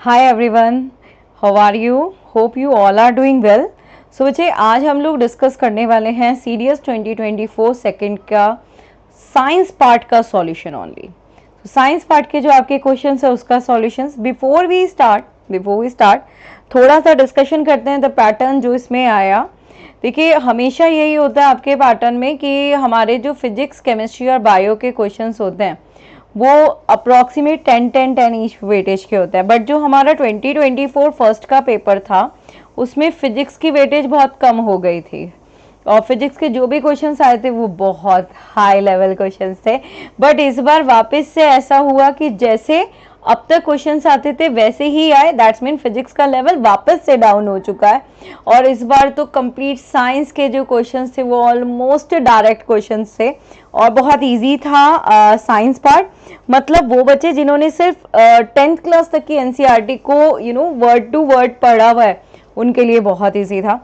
Hi everyone, how are you? Hope you all are doing well. So बच्चे, आज हम लोग डिस्कस करने वाले हैं सीडीएस 2024 सेकंड का साइंस पार्ट का सॉल्यूशन ओनली। साइंस पार्ट के जो आपके क्वेश्चंस है उसका सॉल्यूशंस। बिफोर वी स्टार्ट थोड़ा सा डिस्कशन करते हैं द पैटर्न जो इसमें आया। देखिए, हमेशा यही होता है आपके पैटर्न में कि हमारे जो फिजिक्स, केमिस्ट्री और बायो के क्वेश्चंस होते हैं वो अप्रॉक्सीमेट 10 ईच वेटेज के होता है। बट जो हमारा 2024 फर्स्ट का पेपर था उसमें फिजिक्स की वेटेज बहुत कम हो गई थी और फिजिक्स के जो भी क्वेश्चंस आए थे वो बहुत हाई लेवल क्वेश्चंस थे। बट इस बार वापस से ऐसा हुआ कि जैसे अब तक क्वेश्चंस आते थे वैसे ही आए। दैट्स मीन फिजिक्स का लेवल वापस से डाउन हो चुका है और इस बार तो कंप्लीट साइंस के जो क्वेश्चंस थे वो ऑलमोस्ट डायरेक्ट क्वेश्चंस थे और बहुत इजी था साइंस पार्ट। मतलब वो बच्चे जिन्होंने सिर्फ 10th क्लास तक की एनसीईआरटी को वर्ड टू वर्ड पढ़ा हुआ है उनके लिए बहुत इजी था।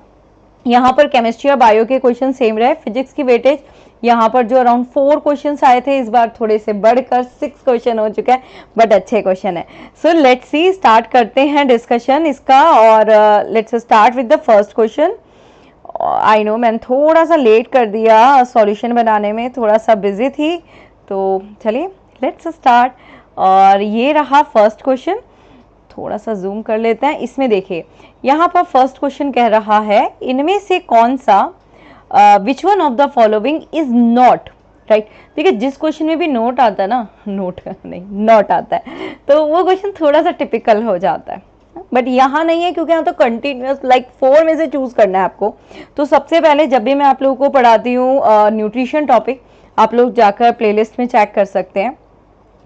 यहाँ पर केमिस्ट्री और बायो के क्वेश्चन सेम रहे। फिजिक्स की वेटेज यहाँ पर जो अराउंड 4 क्वेश्चंस आए थे इस बार थोड़े से बढ़कर 6 क्वेश्चन हो चुके हैं, बट अच्छे क्वेश्चन है। सो लेट्स सी, स्टार्ट करते हैं डिस्कशन इसका और let's start with the first question. I know मैंने थोड़ा सा लेट कर दिया सॉल्यूशन बनाने में, थोड़ा सा बिजी थी, तो चलिए लेट्स स्टार्ट। और ये रहा फर्स्ट क्वेश्चन। थोड़ा सा जूम कर लेते हैं। इसमें देखिए, यहाँ पर फर्स्ट क्वेश्चन कह रहा है इनमें से कौन सा विच one of the following is not right. देखिए, जिस क्वेश्चन में भी नोट आता है ना, नोट नहीं नॉट आता है तो वो क्वेश्चन थोड़ा सा टिपिकल हो जाता है। बट यहाँ नहीं है क्योंकि यहाँ तो कंटिन्यूस लाइक 4 में से चूज करना है आपको। तो सबसे पहले जब भी मैं आप लोगों को पढ़ाती हूँ न्यूट्रिशन टॉपिक, आप लोग जाकर प्लेलिस्ट में चेक कर सकते हैं।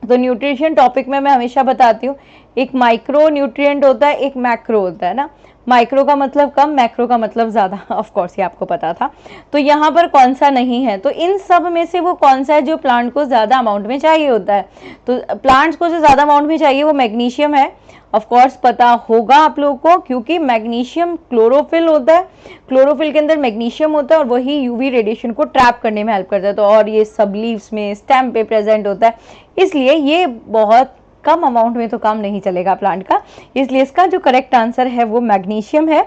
तो न्यूट्रिशन टॉपिक में मैं हमेशा बताती हूँ एक माइक्रो न्यूट्रिएंट होता है, एक मैक्रो होता है ना। माइक्रो का मतलब कम, मैक्रो का मतलब ज्यादा। ऑफ कोर्स ये आपको पता था। तो यहाँ पर कौन सा नहीं है, तो इन सब में से वो कौन सा है जो प्लांट को ज्यादा अमाउंट में चाहिए होता है। तो प्लांट्स को जो ज्यादा अमाउंट में चाहिए वो मैग्नीशियम है। ऑफ कोर्स पता होगा आप लोगों को क्योंकि मैग्नीशियम क्लोरोफिल होता है, क्लोरोफिल के अंदर मैग्नीशियम होता है और वही यूवी रेडिएशन को ट्रैप करने में हेल्प करता है। तो और ये सब लीव्स में, स्टेम पे प्रेजेंट होता है, इसलिए ये बहुत कम अमाउंट में तो काम नहीं चलेगा प्लांट का, इसलिए इसका जो करेक्ट आंसर है वो मैग्नीशियम है।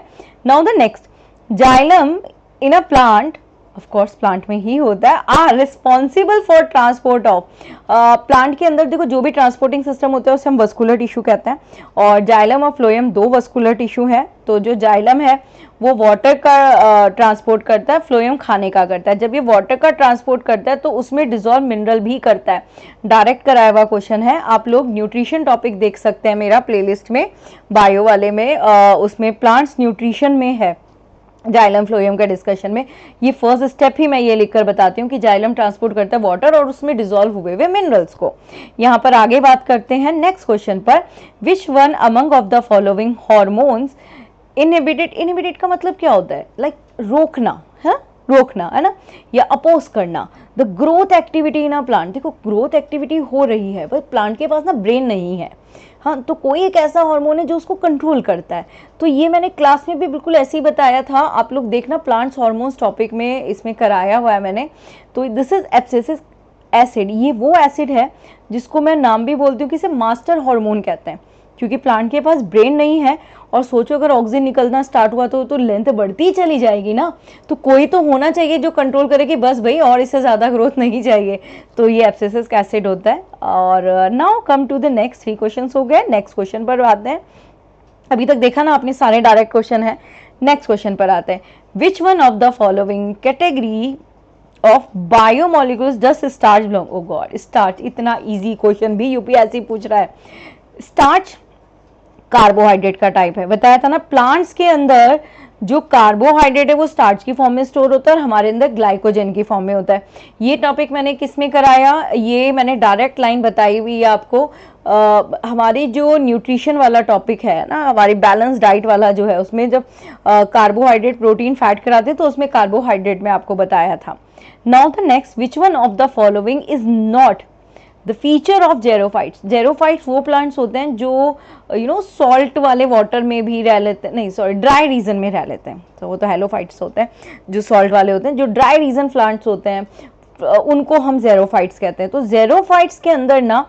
Now the next, xylem in a plant, of course plant में ही होता है, are responsible for transport of. Plant के अंदर देखो जो भी ट्रांसपोर्टिंग सिस्टम होता है उसे हम वस्कुलर टिश्यू कहते हैं और जाइलम और फ्लोएम 2 वस्कुलर टिश्यू है। तो जो जाइलम है वो वाटर का ट्रांसपोर्ट करता है, फ्लोएम खाने का करता है। जब ये वाटर का ट्रांसपोर्ट करता है तो उसमें डिजोल्व मिनरल भी करता है। डायरेक्ट कराया हुआ क्वेश्चन है, आप लोग न्यूट्रिशन टॉपिक देख सकते हैं मेरा प्लेलिस्ट में, बायो वाले में, उसमें प्लांट्स न्यूट्रिशन में है जाइलम फ्लोएम का डिस्कशन में। ये फर्स्ट स्टेप ही मैं ये लिखकर बताती हूँ कि जाइलम ट्रांसपोर्ट करता है वाटर और उसमें डिसॉल्व हुए हुए मिनरल्स को। यहाँ पर आगे बात करते हैं नेक्स्ट क्वेश्चन पर, विच one among of the following hormones inhibited. Inhibited का मतलब क्या होता है, लाइक रोकना है, रोकना है ना, या अपोज करना the growth activity in a plant. देखो ग्रोथ एक्टिविटी हो रही है पर प्लांट के पास ना ब्रेन नहीं है, हाँ, तो कोई एक ऐसा हार्मोन है जो उसको कंट्रोल करता है। तो ये मैंने क्लास में भी बिल्कुल ऐसे ही बताया था, आप लोग देखना प्लांट्स हार्मोन्स टॉपिक में इसमें कराया हुआ है मैंने। तो दिस इज एब्सिसिक एसिड, ये वो एसिड है जिसको मैं नाम भी बोलती हूँ कि इसे मास्टर हार्मोन कहते हैं, क्योंकि प्लांट के पास ब्रेन नहीं है। और सोचो अगर ऑक्सीजन निकलना स्टार्ट हुआ तो लेंथ बढ़ती ही चली जाएगी ना, तो कोई तो होना चाहिए जो कंट्रोल करे कि बस भाई और इससे ज़्यादा ग्रोथ नहीं चाहिए। तो ये एब्सिसिक एसिड होता है। और now come to the next 3 question हो गए। नेक्स्ट क्वेश्चन पर आते हैं। अभी तक देखा ना आपने सारे डायरेक्ट क्वेश्चन है। नेक्स्ट क्वेश्चन पर आते हैं, which one of the following category of biomolecules does starch belong. Oh God, starch, इतना इजी क्वेश्चन भी यूपीएससी पूछ रहा है। स्टार्च कार्बोहाइड्रेट का टाइप है, बताया था ना। प्लांट्स के अंदर जो कार्बोहाइड्रेट है वो स्टार्च की फॉर्म में स्टोर होता है और हमारे अंदर ग्लाइकोजन की फॉर्म में होता है। ये टॉपिक मैंने किस में कराया, ये मैंने डायरेक्ट लाइन बताई हुई है आपको। हमारी जो न्यूट्रिशन वाला टॉपिक है ना, हमारी बैलेंस डाइट वाला जो है, उसमें जब कार्बोहाइड्रेट प्रोटीन फैट कराते तो उसमें कार्बोहाइड्रेट में आपको बताया था। Now the next, which one of the following is not the feature of xerophytes. Xerophytes वो प्लांट्स होते हैं जो सॉल्ट वाले वाटर में भी रह लेते हैं, नहीं सॉरी ड्राई रीजन में रह लेते हैं। तो वो तो हेलोफाइट्स होते हैं जो सॉल्ट वाले होते हैं। जो ड्राई रीजन प्लांट्स होते हैं उनको हम जेरोफाइट्स कहते हैं। तो जेरोफाइट्स के अंदर ना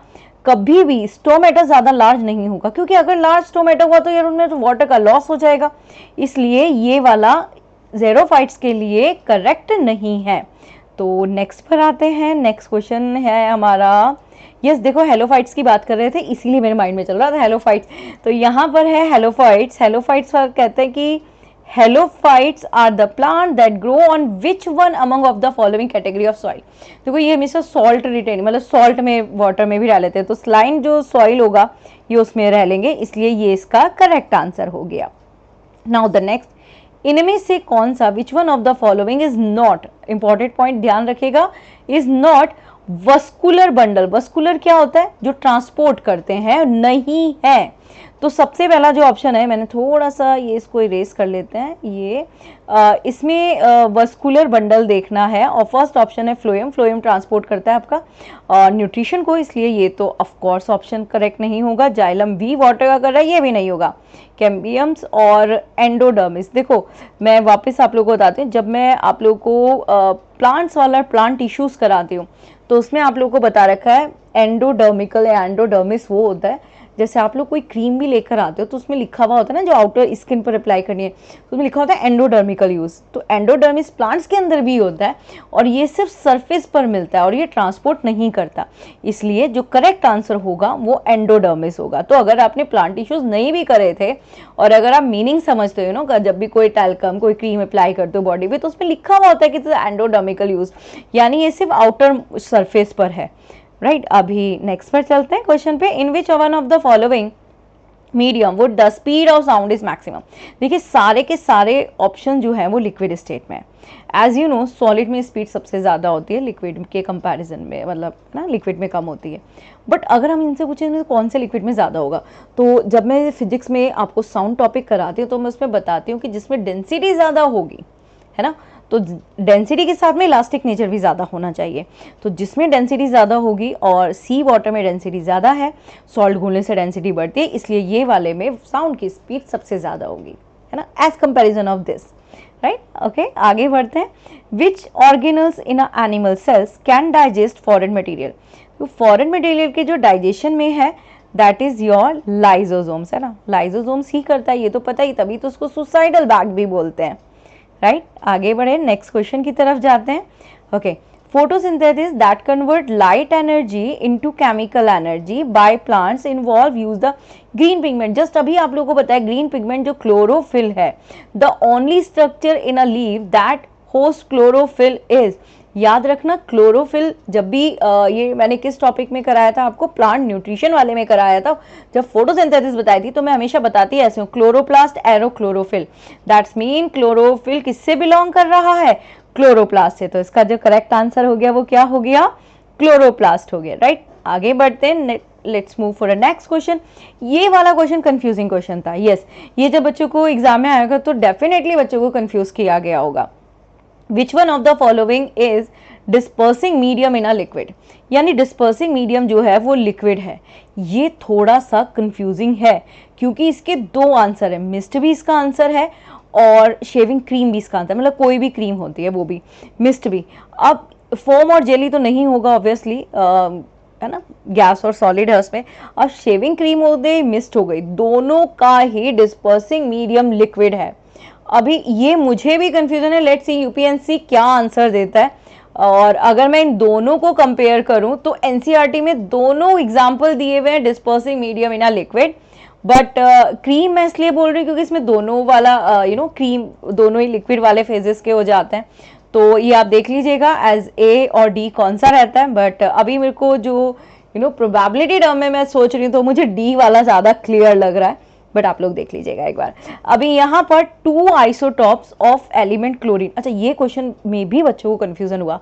कभी भी स्टोमेटा ज्यादा लार्ज नहीं होगा, क्योंकि अगर लार्ज स्टोमेटा हुआ तो यार उनमें तो वाटर का लॉस हो जाएगा, इसलिए ये वाला ज़ेरोफाइट्स के लिए करेक्ट नहीं है। तो नेक्स्ट पर आते हैं। नेक्स्ट क्वेश्चन है हमारा, यस देखो हेलोफाइट्स की बात कर रहे थे इसीलिए मेरे माइंड में चल रहा था हेलोफाइट्स। तो यहाँ पर है हेलोफाइट्स। हेलोफाइट्स कहते हैं कि halophytes are the plant that grow on which one among of the following category of soil. देखो ये हमेशा सॉल्ट रिटेन, मतलब सॉल्ट में वाटर में भी रह लेते हैं, तो स्लाइन जो सॉइल होगा ये उसमें रह लेंगे, इसलिए ये इसका करेक्ट आंसर हो गया। नाउ द नेक्स्ट, इनमें से कौन सा विच one of the following is not, important point ध्यान रखिएगा, is not vascular bundle. Vascular क्या होता है, जो ट्रांसपोर्ट करते हैं, नहीं है। तो सबसे पहला जो ऑप्शन है, मैंने थोड़ा सा ये इसको इरेज कर लेते हैं, ये इसमें वस्कुलर बंडल देखना है, और फर्स्ट ऑप्शन है फ्लोएम। फ्लोएम ट्रांसपोर्ट करता है आपका न्यूट्रिशन को, इसलिए ये तो ऑफ कोर्स ऑप्शन करेक्ट नहीं होगा। जाइलम भी वाटर का कर रहा है, ये भी नहीं होगा। कैम्बियम्स और एंडोडर्मिस, देखो मैं वापस आप लोगों को बताती हूँ, जब मैं आप लोगों को प्लांट्स वाला प्लांट टिश्यूज कराती हूँ तो उसमें आप लोगों को बता रखा है एंडोडर्मिकल या एंडोडर्मिस वो होता है, जैसे आप लोग कोई क्रीम भी लेकर आते हो तो उसमें लिखा हुआ होता है ना, जो आउटर स्किन पर अप्लाई करनी है, तो उसमें लिखा होता है एंडोडर्मिकल यूज। तो एंडोडर्मिस प्लांट्स के अंदर भी होता है, और ये सिर्फ सरफेस पर मिलता है और ये ट्रांसपोर्ट नहीं करता, इसलिए जो करेक्ट आंसर होगा वो एंडोडर्मिस होगा। तो अगर आपने प्लांट टिश्यूज नहीं भी करे थे और अगर आप मीनिंग समझते हो ना, जब भी कोई टैल्कम कोई क्रीम अप्लाई करते हो बॉडी पे, तो उसमें लिखा हुआ होता है कि एंडोडर्मिकल यूज, यानी ये सिर्फ आउटर सरफेस पर है, राइट। अभी नेक्स्ट पर चलते हैं क्वेश्चन पे। In which one of the following medium would the speed of sound is maximum. देखिए सारे के सारे ऑप्शन जो है वो लिक्विड स्टेट में है। एज यू नो सॉलिड में स्पीड सबसे ज्यादा होती है लिक्विड के कंपैरिजन में, मतलब ना लिक्विड में कम होती है। बट अगर हम इनसे पूछें कौन से लिक्विड में ज्यादा होगा, तो जब मैं फिजिक्स में आपको साउंड टॉपिक कराती हूँ तो मैं उसमें बताती हूँ कि जिसमें डेंसिटी ज्यादा होगी, है ना, तो डेंसिटी के साथ में इलास्टिक नेचर भी ज़्यादा होना चाहिए। तो जिसमें डेंसिटी ज़्यादा होगी, और सी वाटर में डेंसिटी ज़्यादा है, सॉल्ट घुलने से डेंसिटी बढ़ती है, इसलिए ये वाले में साउंड की स्पीड सबसे ज़्यादा होगी, है ना, as comparison of this, right. Okay आगे बढ़ते हैं। Which organelles in animal cells can digest foreign material. तो फॉरेन मटेरियल के जो डाइजेशन में है दैट इज योर लाइजोसोम्स, है ना, लाइजोसोम्स ही करता है, ये तो पता ही, तभी तो उसको सुसाइडल बैग भी बोलते हैं, राइट। आगे बढ़े, नेक्स्ट क्वेश्चन की तरफ जाते हैं। Okay, photosynthesis that convert light energy into chemical energy by plants involve use the green pigment. Just अभी आप लोगों को बताया ग्रीन पिगमेंट जो क्लोरोफिल है, the only structure in a leaf that host chlorophyll is. याद रखना क्लोरोफिल जब भी ये मैंने किस टॉपिक में कराया था आपको, प्लांट न्यूट्रिशन वाले में कराया था, जब फोटोसिंथेसिस बताई थी तो मैं हमेशा बताती ऐसे हूँ, chloroplast arrow chlorophyll, that's mean chlorophyll किससे बिलोंग कर रहा है, क्लोरोप्लास्ट से। तो इसका जो करेक्ट आंसर हो गया वो क्या हो गया, क्लोरोप्लास्ट हो गया, राइट। आगे बढ़ते हैं, let's move for a next question. ये वाला क्वेश्चन कंफ्यूजिंग क्वेश्चन था, यस ये जब बच्चों को एग्जाम में आएगा तो डेफिनेटली बच्चों को कंफ्यूज किया गया होगा। विच one of the following is dispersing medium in a liquid, यानी डिस्पर्सिंग मीडियम जो है वो लिक्विड है। ये थोड़ा सा कंफ्यूजिंग है क्योंकि इसके दो आंसर है, मिस्ट भी इसका आंसर है और शेविंग क्रीम भी इसका आंसर, मतलब कोई भी क्रीम होती है वो भी, मिस्ट भी। अब फोम और जेली तो नहीं होगा ऑब्वियसली, है ना, गैस और सॉलिड है उसमें। अब शेविंग क्रीम हो गई, मिस्ट हो गई, दोनों का ही डिस्पर्सिंग मीडियम लिक्विड है। अभी ये मुझे भी कंफ्यूजन है, लेट्स सी यूपीएससी क्या आंसर देता है। और अगर मैं इन दोनों को कंपेयर करूं तो एनसीईआरटी में दोनों एग्जाम्पल दिए हुए हैं dispersing medium in a liquid, but cream मैं इसलिए बोल रही हूँ क्योंकि इसमें दोनों वाला क्रीम दोनों ही लिक्विड वाले फेजेस के हो जाते हैं। तो ये आप देख लीजिएगा एज ए और डी कौन सा रहता है, बट अभी मेरे को जो प्रोबेबिलिटी टर्म में मैं सोच रही हूँ तो मुझे डी वाला ज्यादा क्लियर लग रहा है, बट आप लोग देख लीजिएगा एक बार। अभी यहाँ पर 2 आइसोटॉप्स ऑफ एलिमेंट क्लोरीन, अच्छा ये क्वेश्चन में भी बच्चों को कंफ्यूजन हुआ।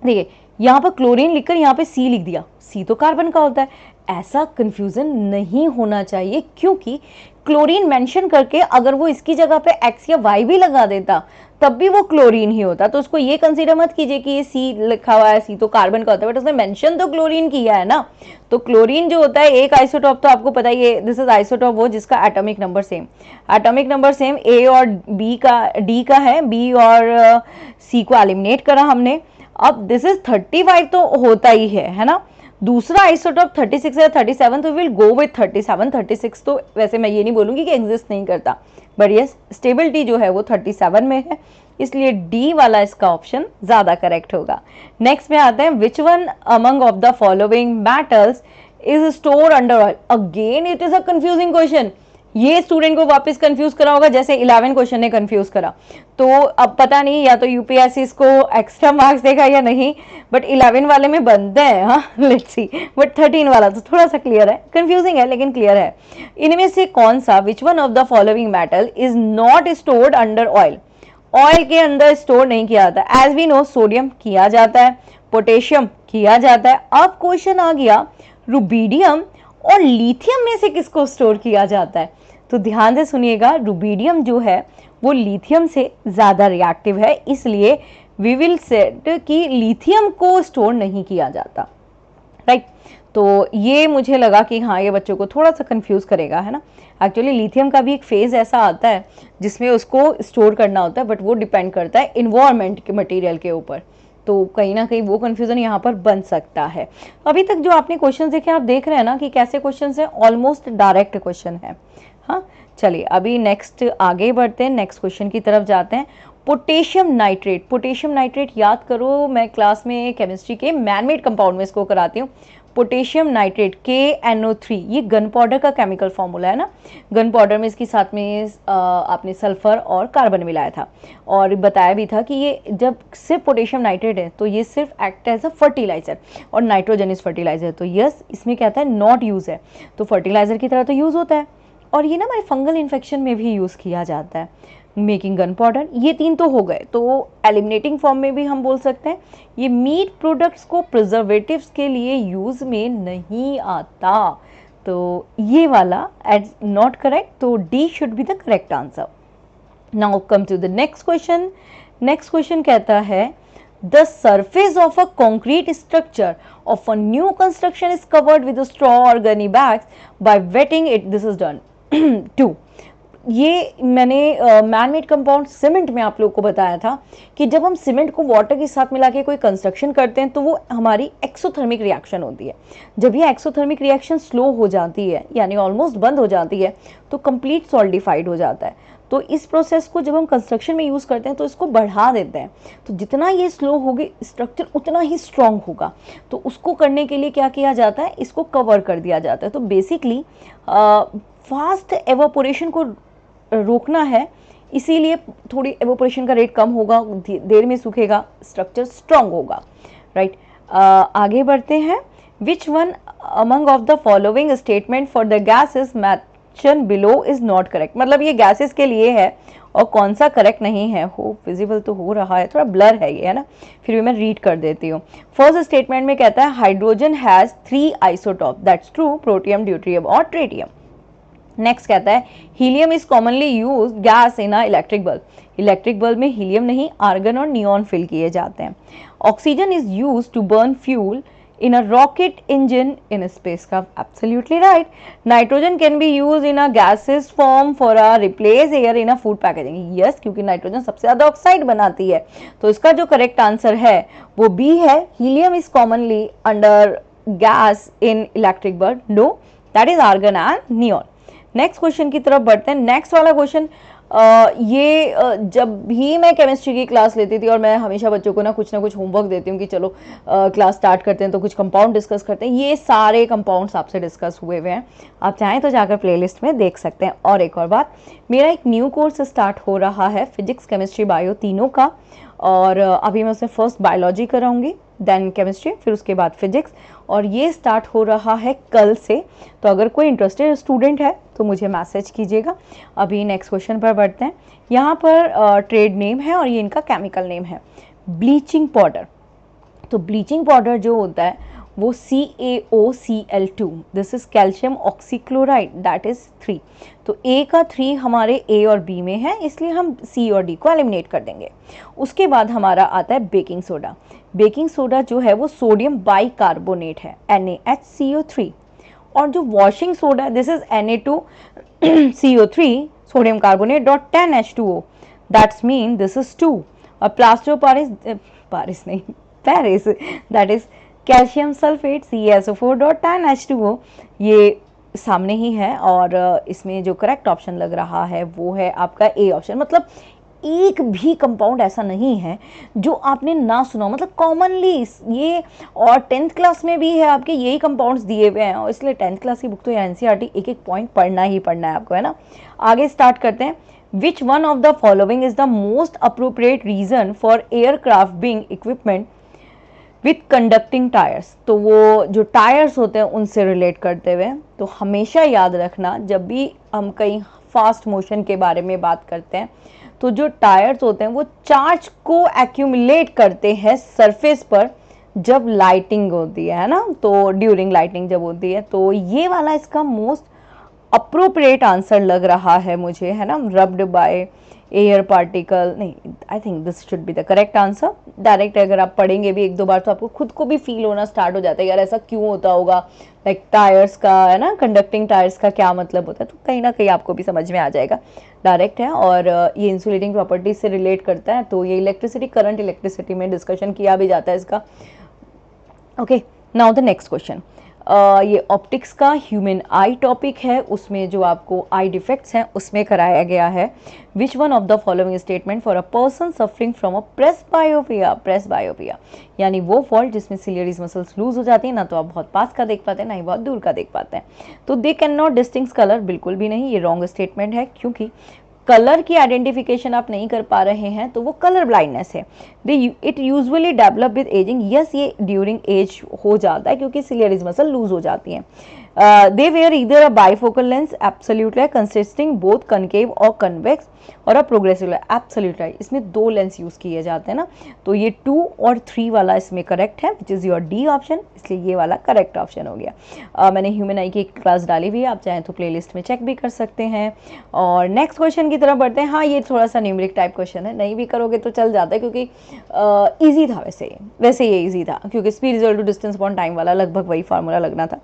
देखिए यहाँ पर क्लोरीन लिखकर यहाँ पे सी लिख दिया, सी तो कार्बन का होता है, ऐसा कंफ्यूजन नहीं होना चाहिए क्योंकि क्लोरीन मेंशन करके अगर वो इसकी जगह पे एक्स या वाई भी लगा देता तब भी वो क्लोरीन ही होता। तो उसको ये कंसीडर मत कीजिए कि ये सी लिखा हुआ है, सी तो कार्बन का होता है, बट उसने मेंशन तो क्लोरीन किया है ना। तो क्लोरीन जो होता है एक आइसोटॉप, तो आपको पता ही है दिस इज आइसोटॉप वो जिसका atomic number same, atomic number same A और बी का, डी का है, बी और सी को एलिमिनेट करा हमने। अब दिस इज 35 तो होता ही है ना। दूसरा आइसोटॉप 36 या 37, तो विल गो विथ 37। 36 तो वैसे मैं ये नहीं बोलूंगी कि एग्जिस्ट नहीं करता, बट यस स्टेबिलिटी जो है वो 37 में है, इसलिए डी वाला इसका ऑप्शन ज्यादा करेक्ट होगा। नेक्स्ट में आते हैं, which one among of the following metals is store under oil. Again it is a confusing question, ये स्टूडेंट को वापस कंफ्यूज करा होगा जैसे 11 क्वेश्चन ने कंफ्यूज करा। तो अब पता नहीं या तो यूपीएससी इसको एक्स्ट्रा मार्क्स देगा या नहीं, बट 11 वाले में बनते हैं, हाँ लेट्स सी। बट 13 वाला तो थोड़ा सा क्लियर है, कंफ्यूजिंग है लेकिन क्लियर है। इनमें से कौन सा, विच one of the following metal is not stored under oil. Oil के अंदर स्टोर नहीं किया जाता। एज वी नो सोडियम किया जाता है, पोटेशियम किया जाता है। अब क्वेश्चन आ गया रुबीडियम और लिथियम में से किसको स्टोर किया जाता है। तो ध्यान से सुनिएगा, रुबीडियम जो है वो लिथियम से ज्यादा रिएक्टिव है, इसलिए वी विल सेड कि लिथियम को स्टोर नहीं किया जाता, राइट। तो ये मुझे लगा कि हाँ ये बच्चों को थोड़ा सा कंफ्यूज करेगा, है ना। एक्चुअली लिथियम का भी एक फेज ऐसा आता है जिसमें उसको स्टोर करना होता है, बट वो डिपेंड करता है इन्वायरमेंट के मटेरियल के ऊपर, तो कहीं ना कहीं वो कंफ्यूजन यहाँ पर बन सकता है। अभी तक जो आपने क्वेश्चन देखे आप देख रहे हैं ना कि कैसे क्वेश्चन है, ऑलमोस्ट डायरेक्ट क्वेश्चन है। हाँ चलिए अभी नेक्स्ट आगे बढ़ते हैं, नेक्स्ट क्वेश्चन की तरफ जाते हैं। पोटेशियम नाइट्रेट, पोटेशियम नाइट्रेट याद करो, मैं क्लास में केमिस्ट्री के मैनमेड कंपाउंड में इसको कराती हूँ। पोटेशियम नाइट्रेट KNO3, ये गन पाउडर का केमिकल फॉर्मूला है ना। गन पाउडर में इसकी साथ में आपने सल्फर और कार्बन मिलाया था, और बताया भी था कि ये जब सिर्फ पोटेशियम नाइट्रेट है तो ये सिर्फ एक्ट एज अ फर्टिलाइजर, और नाइट्रोजन इज फर्टिलाइजर। तो यस इसमें क्या था, नॉट यूज है, तो फर्टिलाइजर की तरह तो यूज होता है। और ये ना हमारे फंगल इन्फेक्शन में भी यूज किया जाता है, मेकिंग गन पाउडर। ये 3 तो हो गए, तो एलिमिनेटिंग फॉर्म में भी हम बोल सकते हैं। ये मीट प्रोडक्ट्स को प्रिजर्वेटिव्स के लिए यूज में नहीं आता, तो ये वाला एज नॉट करेक्ट, तो D should be the correct answer. Now come to the next question. Next question कहता है, the surface of a concrete structure of a new construction is covered with a straw or gunny bags by wetting it. This is done. 2. ये मैंने manmade compound cement में आप लोगों को बताया था कि जब हम सीमेंट को वाटर के साथ मिला के कोई कंस्ट्रक्शन करते हैं तो वो हमारी एक्सोथर्मिक रिएक्शन होती है। जब ये एक्सोथर्मिक रिएक्शन स्लो हो जाती है यानी ऑलमोस्ट बंद हो जाती है तो कंप्लीट सॉलिडिफाइड हो जाता है। तो इस प्रोसेस को जब हम कंस्ट्रक्शन में यूज़ करते हैं तो इसको बढ़ा देते हैं, तो जितना ये स्लो होगी स्ट्रक्चर उतना ही स्ट्रांग होगा। तो उसको करने के लिए क्या किया जाता है, इसको कवर कर दिया जाता है। तो बेसिकली फास्ट एवापोरेशन को रोकना है, इसीलिए थोड़ी एवोपरेशन का रेट कम होगा, देर में सूखेगा, स्ट्रक्चर स्ट्रांग होगा, राइट। आगे बढ़ते हैं। Which one among of the following statement for the gases mention below is not correct. मतलब ये गैसेस के लिए है और कौन सा करेक्ट नहीं है। हो विजिबल तो हो रहा है, थोड़ा ब्लर है ये, है ना, फिर भी मैं रीड कर देती हूँ। फर्स्ट स्टेटमेंट में कहता है hydrogen has 3 isotope, that's true, protium, deuterium और ट्रिटियम। नेक्स्ट कहता है helium is commonly use gas in a electric bulb. Electric bulb में हीलियम नहीं आर्गन और नियॉन फिल किए जाते हैं। Oxygen is use to burn fuel in a rocket engine in space का, absolutely right. Nitrogen can be use in a gases form for a replace air in a food packaging. Yes, क्योंकि nitrogen सबसे ज्यादा oxide बनाती है, तो इसका जो correct answer है वो बी है। Helium is commonly under gas in electric bulb, no, that is argon and neon. Next question की तरफ बढ़ते हैं। नेक्स्ट वाला क्वेश्चन जब भी मैं केमिस्ट्री की क्लास लेती थी और मैं हमेशा बच्चों को ना कुछ होमवर्क देती हूँ कि चलो क्लास स्टार्ट करते हैं तो कुछ कंपाउंड डिस्कस करते हैं। ये सारे कंपाउंड्स आपसे डिस्कस हुए हुए हैं, आप चाहें तो जाकर प्लेलिस्ट में देख सकते हैं। और एक और बात, मेरा एक न्यू कोर्स स्टार्ट हो रहा है फिजिक्स केमिस्ट्री बायो तीनों का, और अभी मैं उसमें फर्स्ट बायोलॉजी कराऊंगी, देन केमिस्ट्री, फिर उसके बाद फिजिक्स, और ये स्टार्ट हो रहा है कल से। तो अगर कोई इंटरेस्टेड स्टूडेंट है तो मुझे मैसेज कीजिएगा। अभी नेक्स्ट क्वेश्चन पर बढ़ते हैं। यहाँ पर ट्रेड नेम है और ये इनका केमिकल नेम है, ब्लीचिंग पाउडर। तो ब्लीचिंग पाउडर जो होता है वो CaOCl2, this is calcium oxychloride, that is 3। तो ए का 3 हमारे ए और बी में है, इसलिए हम सी और डी को एलिमिनेट कर देंगे। उसके बाद हमारा आता है बेकिंग सोडा। बेकिंग सोडा जो है वो सोडियम बाइकार्बोनेट है, NaHCO3। और जो washing soda, this is Na2CO3 sodium carbonate dot 10H2O, that's mean this is 2। और plaster of Paris, that is calcium sulphate CaSO4.10H2O, ये सामने ही है और इसमें जो करेक्ट ऑप्शन लग रहा है वो है आपका ए ऑप्शन। मतलब एक भी कंपाउंड ऐसा नहीं है जो आपने ना सुना, मतलब कॉमनली ये, और 10th क्लास में भी है आपके यही कंपाउंड्स दिए हुए हैं, और इसलिए 10th क्लास की बुक तो एनसीईआरटी एक एक पॉइंट पढ़ना ही पढ़ना है आपको, है ना। आगे स्टार्ट करते हैं। Which one of the following is the most appropriate reason for aircraft being equipment with conducting tyres. तो वो जो टायर्स होते हैं उनसे रिलेट करते हुए, तो हमेशा याद रखना जब भी हम कहीं फास्ट मोशन के बारे में बात करते हैं तो जो टायर्स होते हैं वो चार्ज को एक्यूमुलेट करते हैं सरफेस पर जब लाइटिंग होती है ना, तो ड्यूरिंग लाइटिंग जब होती है। तो ये वाला इसका मोस्ट अप्रोप्रिएट आंसर लग रहा है मुझे, है ना। रब्ड बाय एयर पार्टिकल, नहीं, I think this should be the correct answer. Direct अगर आप पढ़ेंगे भी एक दो बार तो आपको खुद को भी फील होना स्टार्ट हो जाता है, यार ऐसा क्यों होता होगा, लाइक टायर्स का, है ना, कंडक्टिंग टायर्स का क्या मतलब होता है, तो कहीं ना कहीं आपको भी समझ में आ जाएगा। डायरेक्ट है और ये इंसुलेटिंग प्रॉपर्टीज से रिलेट करता है, तो ये इलेक्ट्रिसिटी, करंट इलेक्ट्रिसिटी में डिस्कशन किया भी जाता है इसका। Okay, now the next question. ये ऑप्टिक्स का ह्यूमन आई टॉपिक है, उसमें जो आपको आई डिफेक्ट्स हैं उसमें कराया गया है। विच one of the following statement for a person suffering from a presbyopia. Presbyopia यानी वो फॉल्ट जिसमें सिलियरीज मसल्स लूज हो जाती है, ना तो आप बहुत पास का देख पाते हैं ना ही बहुत दूर का देख पाते हैं। तो they can not distinguish colour, बिल्कुल भी नहीं, ये रॉन्ग स्टेटमेंट है, क्योंकि कलर की आइडेंटिफिकेशन आप नहीं कर पा रहे हैं तो वो कलर ब्लाइंडनेस है। It usually develop with ageing, yes ये ड्यूरिंग एज हो जाता है क्योंकि सिलियरीज मसल लूज हो जाती हैं। They were either a bifocal lens, absolutely, consisting both concave और कन्वेक्स, और अ प्रोग्रेसिव लेंस, एब्सोल्युटली। इसमें दो लेंस यूज किए जाते हैं ना, तो ये 2 और 3 वाला इसमें करेक्ट है, which is your D option, इसलिए ये वाला करेक्ट ऑप्शन हो गया। मैंने ह्यूमन आई की एक क्लास डाली हुई है, आप चाहें तो प्लेलिस्ट में चेक भी कर सकते हैं। और नेक्स्ट क्वेश्चन की तरफ बढ़ते हैं। हाँ, ये थोड़ा सा न्यूमेरिक टाइप क्वेश्चन है, नहीं भी करोगे तो चल जाता है क्योंकि ईजी था। वैसे ये ईजी था क्योंकि speed equal to distance upon time वाला लगभग वही फार्मूला लगना था।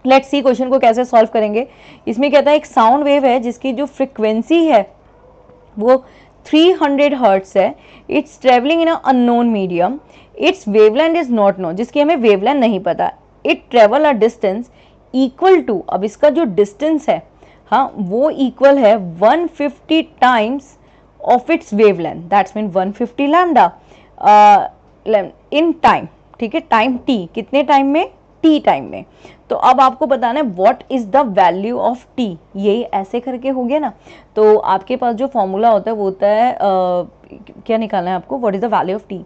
लेट्स सी क्वेश्चन को कैसे सॉल्व करेंगे। इसमें कहता है एक साउंड वेव है जिसकी जो फ्रिक्वेंसी है वो 300 हर्ट्स है, it's travelling in a unknown medium, its wavelength is not known, जिसकी हमें वेवलेंथ नहीं पता, it travel a distance equal to, अब इसका जो डिस्टेंस है, हाँ, वो इक्वल है 150 times of its wavelength, that's mean 150 lambda in time. ठीक है, टाइम टी, कितने टाइम में, टी टाइम में। तो अब आपको बताना है what is the value of T, ये ऐसे करके हो गया ना। तो आपके पास जो फॉर्मूला होता है वो होता है क्या निकालना है आपको, what is the value of T.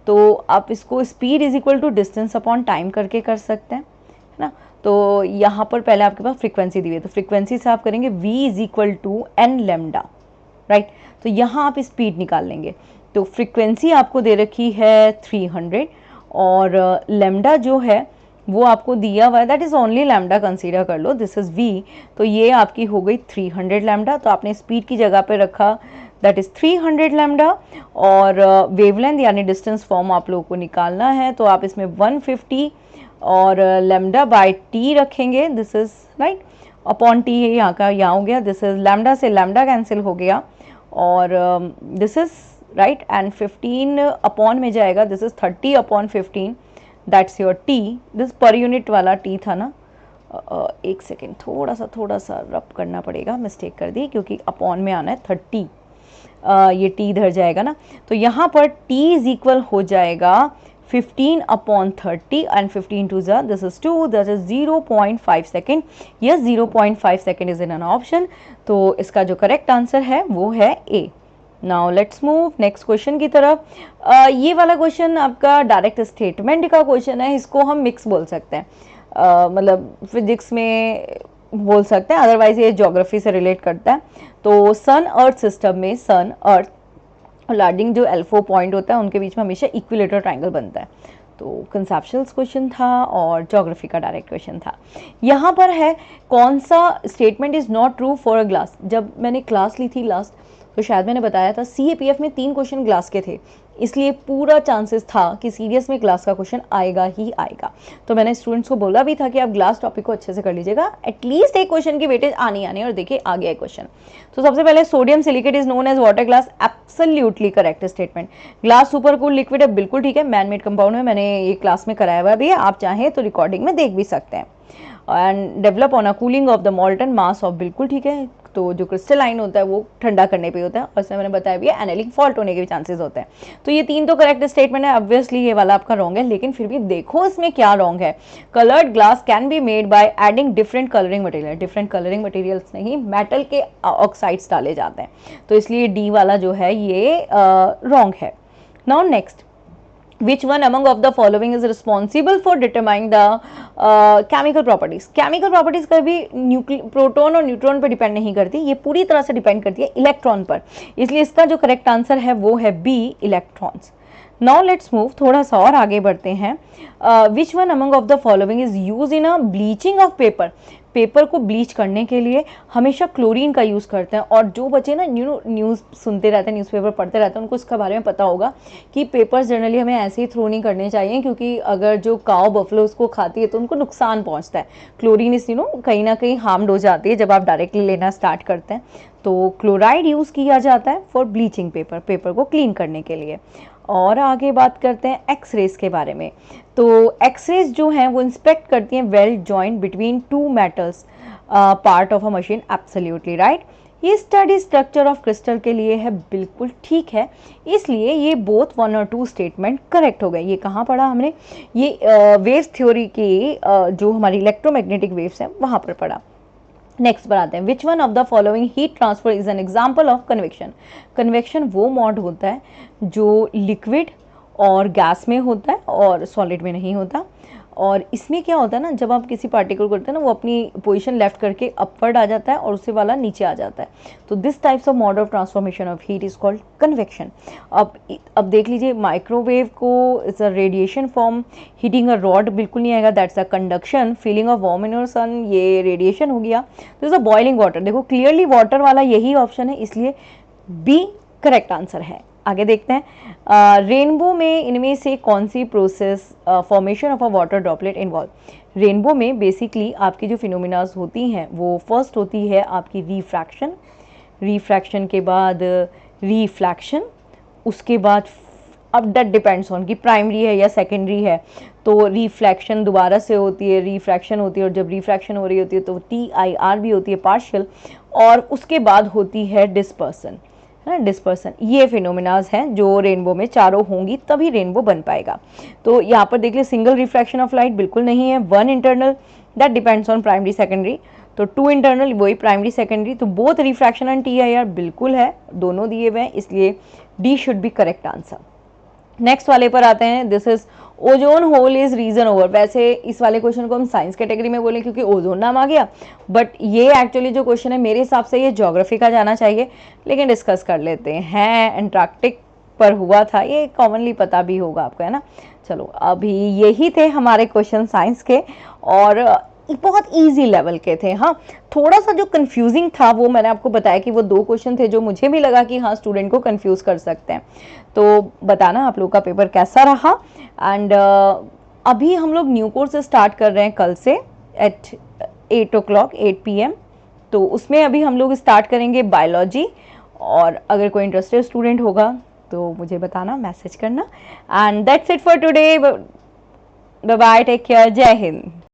तो आप इसको speed is equal to distance upon time करके कर सकते हैं, है ना। तो यहाँ पर पहले आपके पास फ्रीक्वेंसी दी हुई है, तो फ्रीक्वेंसी से आप करेंगे v is equal to N lambda, right. तो यहाँ आप स्पीड निकाल लेंगे, तो फ्रीक्वेंसी आपको दे रखी है 300 और लेमडा जो है वो आपको दिया हुआ है, that is only lambda consider कर लो, दिस इज v। तो ये आपकी हो गई 300 लैम्डा, तो आपने स्पीड की जगह पे रखा दैट इज 300 लैम्डा, और वेवलेंथ यानी डिस्टेंस फॉर्म आप लोगों को निकालना है, तो आप इसमें 150 और लैम्डा बाय टी रखेंगे, this is right, upon T है यहाँ का, यहाँ हो गया, दिस इज लैम्डा से लैम्डा कैंसिल हो गया, और this is right, and 15 upon में जाएगा, this is 30 upon 15, that's your T. This per unit वाला टी था ना, एक सेकेंड, थोड़ा सा रब करना पड़ेगा, मिस्टेक कर दी क्योंकि अपॉन में आना है 30, ये टी इधर जाएगा ना, तो यहाँ पर टी इज इक्वल हो जाएगा 15 अपॉन 30 एंड 15 टू ज़ा, this is 2, that is 0.5 second. Yes, 0.5 second is in an option, तो इसका जो करेक्ट आंसर है वो है A. Now let's move next question की तरफ। ये वाला क्वेश्चन आपका डायरेक्ट स्टेटमेंट का क्वेश्चन है, इसको हम मिक्स बोल सकते हैं, मतलब फिजिक्स में बोल सकते हैं, अदरवाइज ये ज्योग्राफी से रिलेट करता है। तो सन अर्थ सिस्टम में सन अर्थ और लैंडिंग जो L4 पॉइंट होता है उनके बीच में हमेशा इक्विलेटरल ट्रायंगल बनता है, तो कंसेप्चुअल क्वेश्चन था और ज्योग्राफी का डायरेक्ट क्वेश्चन था। यहाँ पर है कौन सा statement is not true for a glass. जब मैंने क्लास ली थी लास्ट तो शायद मैंने बताया था CAPF में 3 क्वेश्चन ग्लास के थे, इसलिए पूरा चांसेस था कि सीरियस में ग्लास का क्वेश्चन आएगा ही आएगा। तो मैंने स्टूडेंट्स को बोला भी था कि आप ग्लास टॉपिक को अच्छे से कर लीजिएगा, एटलीस्ट एक क्वेश्चन की वेटेज आनी आनी। और देखिए आ गया क्वेश्चन। तो सबसे पहले sodium silicate is known as water glass, absolutely correct statement. Glass super cool liquid है, बिल्कुल ठीक है, मैन मेड कंपाउंड है, मैंने ये क्लास में कराया हुआ भी है, आप चाहें तो रिकॉर्डिंग में देख भी सकते हैं। And develop on a cooling of the मॉल्टन mass of, बिल्कुल ठीक है। तो जो क्रिस्टलाइन होता है वो ठंडा करने पे होता है, और इसमें मैंने बताया भी है एनालिंग फॉल्ट होने के भी चांसेस होते हैं। तो ये 3 तो करेक्ट स्टेटमेंट है। ऑब्वियसली ये वाला आपका रॉन्ग है, लेकिन फिर भी देखो इसमें क्या रॉन्ग है। Coloured glass can be made by adding different colouring material, different colouring materials नहीं, मेटल के ऑक्साइड्स डाले जाते हैं, तो इसलिए डी वाला जो है ये रॉन्ग है। Now next, which one among of the following is responsible for determining the chemical properties? chemical properties कभी प्रोटॉन और न्यूट्रॉन पर डिपेंड नहीं करती, ये पूरी तरह से डिपेंड करती है इलेक्ट्रॉन पर, इसलिए इसका जो करेक्ट आंसर है वो है B, electrons. Now let's move, थोड़ा सा और आगे बढ़ते हैं। Which one among of the following is use in a bleaching of paper? Paper को ब्लीच करने के लिए हमेशा क्लोरीन का यूज़ करते हैं, और जो बच्चे ना न्यूज़ सुनते रहते हैं, न्यूज़पेपर पढ़ते रहते हैं, उनको इसके बारे में पता होगा कि पेपर्स जनरली हमें ऐसे ही थ्रो नहीं करने चाहिए, क्योंकि अगर जो काव बफलो उसको खाती है तो उनको नुकसान पहुंचता है। क्लोरीन इस कहीं ना कहीं हार्म्ड हो जाती है जब आप डायरेक्टली लेना स्टार्ट करते हैं। तो क्लोराइड यूज़ किया जाता है फॉर ब्लीचिंग पेपर, पेपर को क्लीन करने के लिए। और आगे बात करते हैं एक्सरेज के बारे में। तो एक्सरेज जो हैं वो इंस्पेक्ट करती हैं well joint between two metals part of a machine, absolutely right. ये स्टडी स्ट्रक्चर ऑफ क्रिस्टल के लिए है, बिल्कुल ठीक है, इसलिए ये बोथ 1 और 2 स्टेटमेंट करेक्ट हो गए। ये कहाँ पढ़ा हमने? ये वेव्स थ्योरी की जो हमारी इलेक्ट्रोमैग्नेटिक वेव्स हैं वहाँ पर पढ़ा। नेक्स्ट पर आते हैं, which one of the following heat transfer is an example of convection? Convection वो मोड होता है जो लिक्विड और गैस में होता है और सॉलिड में नहीं होता। और इसमें क्या होता है ना, जब आप किसी पार्टिकल को करते हैं ना, वो अपनी पोजीशन लेफ्ट करके अपवर्ड आ जाता है और उससे वाला नीचे आ जाता है। तो this types of mode of transformation of heat is called convection. अब देख लीजिए, माइक्रोवेव को it's a radiation form, heating a rod बिल्कुल नहीं आएगा, that's a conduction, feeling of warm in your son, ये रेडिएशन हो गया। तो इज अ बॉइलिंग वाटर, देखो क्लियरली वाटर वाला यही ऑप्शन है, इसलिए बी करेक्ट आंसर है। आगे देखते हैं, रेनबो में इनमें से कौन सी process formation of a water droplet involve? Rainbow में बेसिकली आपकी जो फिनोमिनाज होती हैं वो फर्स्ट होती है आपकी रिफ्रैक्शन, रिफ्रैक्शन के बाद रिफ्लैक्शन, उसके बाद अब दैट डिपेंड्स ऑन कि प्राइमरी है या सेकेंडरी है। तो रिफ्लैक्शन दोबारा से होती है, रिफ्रैक्शन होती है, और जब रिफ्रैक्शन हो रही होती है तो TIR भी होती है, पार्शियल, और उसके बाद होती है डिस्पर्सन, है ना, डिस्पर्सन। ये फिनोमिनाज हैं जो रेनबो में चारों होंगी तभी रेनबो बन पाएगा। तो यहाँ पर देख लिए, सिंगल रिफ्रैक्शन ऑफ लाइट बिल्कुल नहीं है, 1 internal, that depends on primary secondary, तो 2 इंटरनल वही प्राइमरी सेकेंडरी, तो बोथ रिफ्रैक्शन एंड TIR बिल्कुल है, दोनों दिए हुए हैं, इसलिए D should be correct answer. Next वाले पर आते हैं, this is ozone hole is region over. वैसे इस वाले क्वेश्चन को हम साइंस कैटेगरी में बोलें क्योंकि ओजोन नाम आ गया, बट ये एक्चुअली जो क्वेश्चन है मेरे हिसाब से ये ज्योग्राफी का जाना चाहिए, लेकिन डिस्कस कर लेते हैं। एंटार्क्टिक पर हुआ था, ये कॉमनली पता भी होगा आपको, है ना। चलो, अभी यही थे हमारे क्वेश्चन साइंस के, और बहुत इजी लेवल के थे। हाँ, थोड़ा सा जो कंफ्यूजिंग था वो मैंने आपको बताया कि वो 2 क्वेश्चन थे जो मुझे भी लगा कि हाँ स्टूडेंट को कंफ्यूज कर सकते हैं। तो बताना आप लोग का पेपर कैसा रहा। एंड अभी हम लोग न्यू कोर्स स्टार्ट कर रहे हैं कल से एट 8 o'clock 8 PM। तो उसमें अभी हम लोग स्टार्ट करेंगे बायोलॉजी, और अगर कोई इंटरेस्टेड स्टूडेंट होगा तो मुझे बताना, मैसेज करना। And that's it for today, bye bye, take care, जय हिंद।